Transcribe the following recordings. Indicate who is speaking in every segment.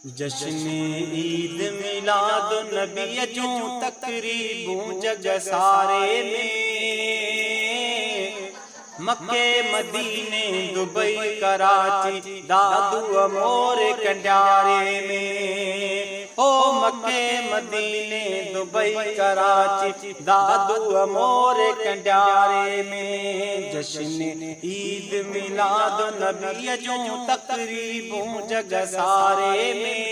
Speaker 1: जश्न ईद मिलाद नबी जूं तकरीबूं जग सारे में। मक्के मदीने दुबई कराची दादू अमोर कंडारे में। ओ मक्के मदीने दुबई कराची दादू अमोर कंडारे में। जश्न ईद मिलाद नबी जूं तकरीबूं जग सारे में।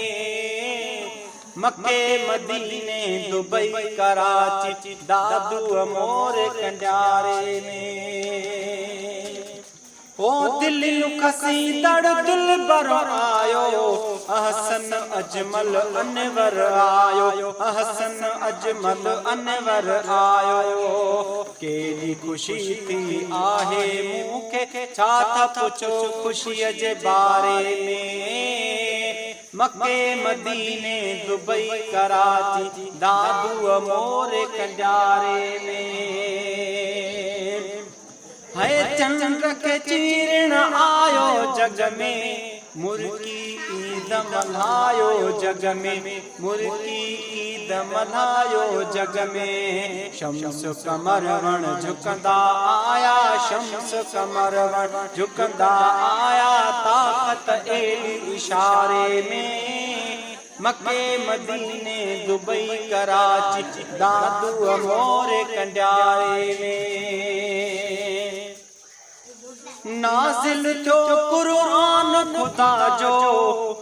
Speaker 1: मक्के मदीने दुबई कराची दादू अमोर कंडारे में। ओ दिल खसी दड़ दिल बर आयो अहसन अजमल अनवर आयो। अहसन अजमल अनवर आयो। केरी खुशी थी आहे मूंखे छा था पुछो खुशीअ जे बारे में। मक्के मदीने दुबई कराची दादू अमोर कंडारे में। है चंद्र के चीरण आयो जग में मुर्की ईद मल्हायो जग में। मुर्की ईद मल्हायो जग में। शम्स कमर वण झुकंदा आया। शम्स कमर वण झुकंदा आया। ताकत एड़ी इशारे में। मक्के मदीने दुबई कराची दादू अमोर कंडारे में। नाज़िल थियो कुरान खुदा जो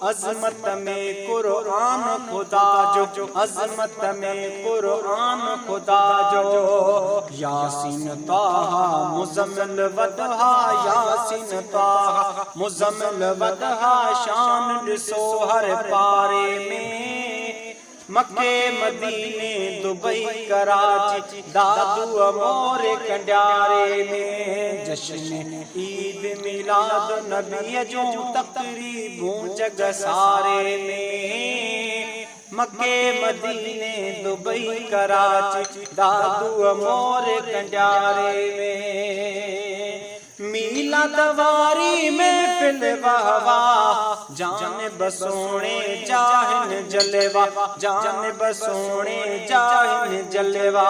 Speaker 1: अज़मत में। कुरान खुदा जो अज़मत में। कुरान खुदा जो यासीन ताहा मुज़म्मिल वदहा। यासीन ताहा मुज़म्मिल वदहा। शान ॾिसो हर पारे में। मक्के मदीने दुबई कराची दादू अमोर कंडारे में। जश्न ईद मिलाद नबी जूं तकरीबूं जग सारे में। मक्के मदीने दुबई कराची दादू अमोर कंडारे में। मीलाद वारी में फिल वाहवा जान बसोणे जाहिन जलवा। जान बसोणे जाहिन जलवा।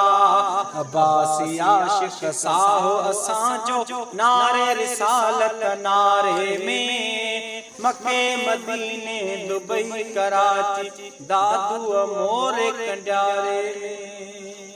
Speaker 1: अब्बासी आशिक साहो असांजो नारे रिसालत नारे में। मक्के मदीने दुबई कराची दादू अमोर कंडारे में।